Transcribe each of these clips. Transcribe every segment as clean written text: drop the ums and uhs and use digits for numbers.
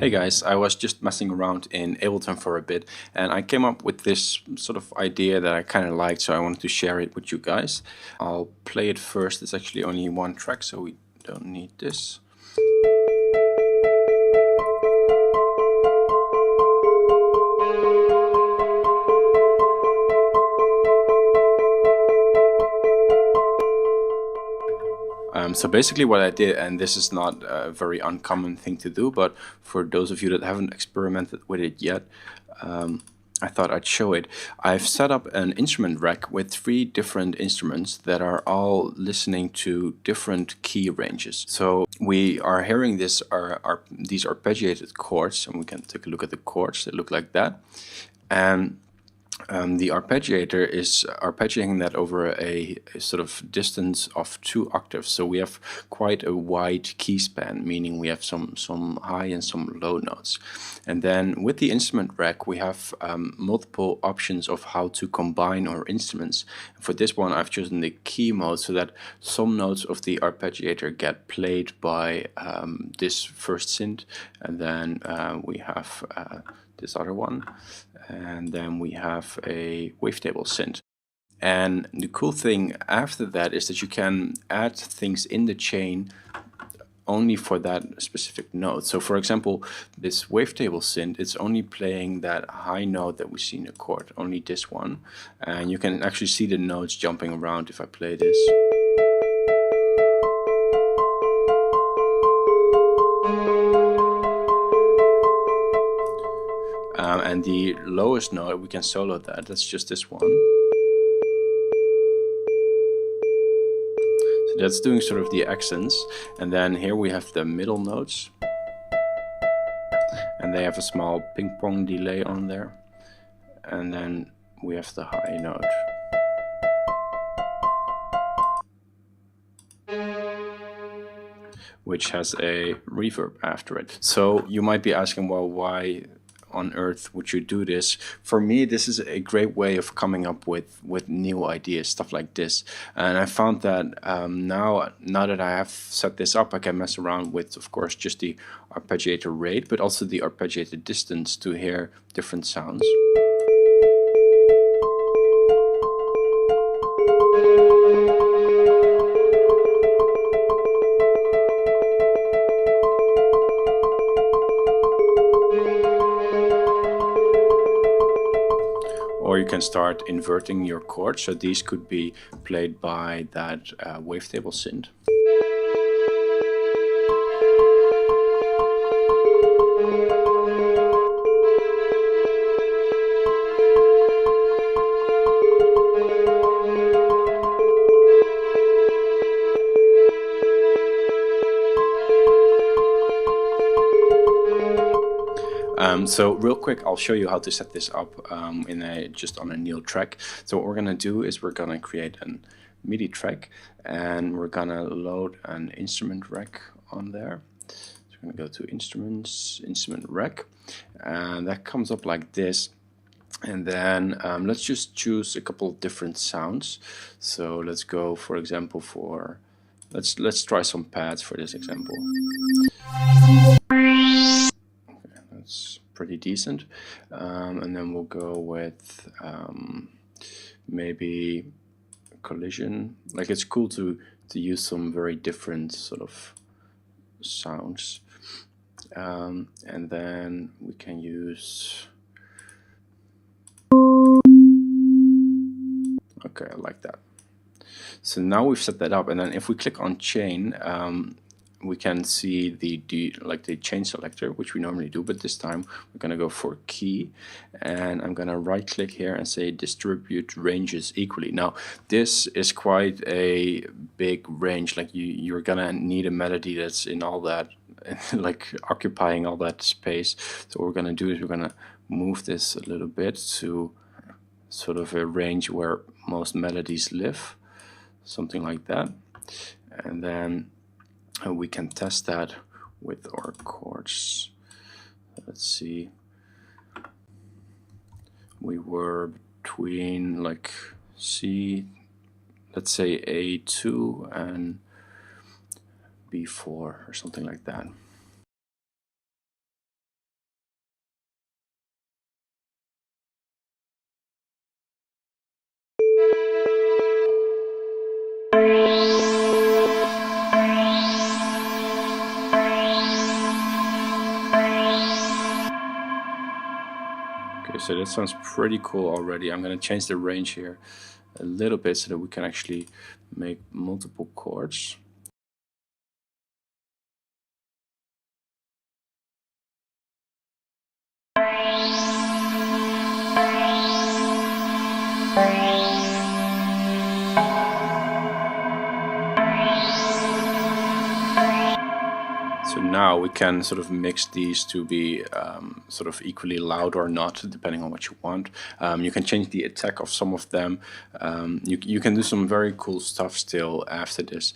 Hey guys, I was just messing around in Ableton for a bit and I came up with this sort of idea that I kind of liked, so I wanted to share it with you guys. I'll play it first. It's actually only one track, so we don't need this. So basically what I did, and this is not a very uncommon thing to do, but for those of you that haven't experimented with it yet, I thought I'd show it. I've set up an instrument rack with 3 different instruments that are all listening to different key ranges. So we are hearing these arpeggiated chords, and we can take a look at the chords. They look like that. And the arpeggiator is arpeggiating that over a sort of distance of 2 octaves. So we have quite a wide key span, meaning we have some high and some low notes. And then with the instrument rack, we have multiple options of how to combine our instruments. For this one, I've chosen the key mode so that some notes of the arpeggiator get played by this first synth, and then we have this other one, and then we have a wavetable synth. And the cool thing after that is that you can add things in the chain only for that specific note. So for example, this wavetable synth, it's only playing that high note that we see in the chord, only this one. And you can actually see the notes jumping around if I play this. And the lowest note, we can solo that, that's just this one. So that's doing sort of the accents. And then here we have the middle notes. And they have a small ping pong delay on there. And then we have the high note. Which has a reverb after it. So you might be asking, well, why on earth would you do this? For me, this is a great way of coming up with new ideas, stuff like this. And I found that now that I have set this up, I can mess around with, of course, just the arpeggiator rate, but also the arpeggiator distance to hear different sounds. Or you can start inverting your chords, so these could be played by that wavetable synth. So real quick, I'll show you how to set this up just on a new track. So what we're gonna do is we're gonna create a MIDI track, and we're gonna load an instrument rack on there. So we're gonna go to Instruments, Instrument Rack, and that comes up like this. And then let's just choose a couple of different sounds. So let's go, for example, let's try some pads for this example. That's pretty decent. And then we'll go with maybe collision. Like, it's cool to use some very different sort of sounds. And then we can use, okay, I like that. So now we've set that up, and then if we click on chain, we can see the chain selector, which we normally do, but this time we're going to go for key, and I'm going to right click here and say distribute ranges equally. Now this is quite a big range, like you're gonna need a melody that's in all that like occupying all that space. So what we're going to do is we're going to move this a little bit to sort of a range where most melodies live, something like that. And then we can test that with our chords. Let's see. We were between like C, let's say A2 and B4 or something like that. So that sounds pretty cool already. I'm going to change the range here a little bit so that we can actually make multiple chords. So now we can sort of mix these to be sort of equally loud or not, depending on what you want. You can change the attack of some of them. You can do some very cool stuff still after this,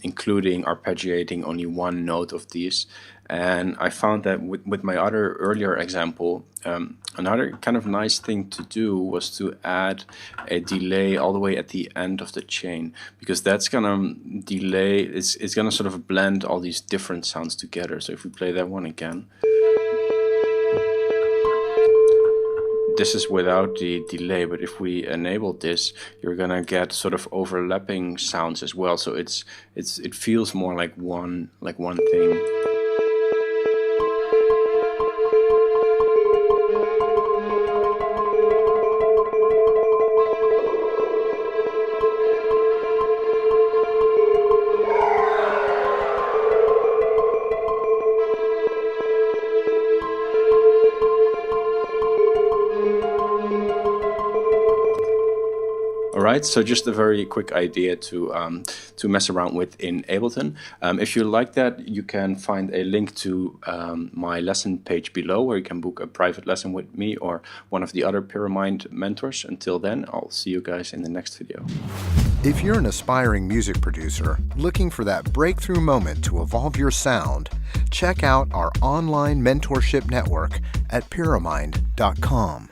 including arpeggiating only one note of these. And I found that with my other earlier example, another kind of nice thing to do was to add a delay all the way at the end of the chain, because that's gonna delay, it's gonna sort of blend all these different sounds together. So if we play that one again, this is without the delay, but if we enable this, you're gonna get sort of overlapping sounds as well. So it feels more like one thing. Alright, so just a very quick idea to mess around with in Ableton. If you like that, you can find a link to my lesson page below, where you can book a private lesson with me or one of the other Pyramind mentors. Until then, I'll see you guys in the next video. If you're an aspiring music producer looking for that breakthrough moment to evolve your sound, check out our online mentorship network at Pyramind.com.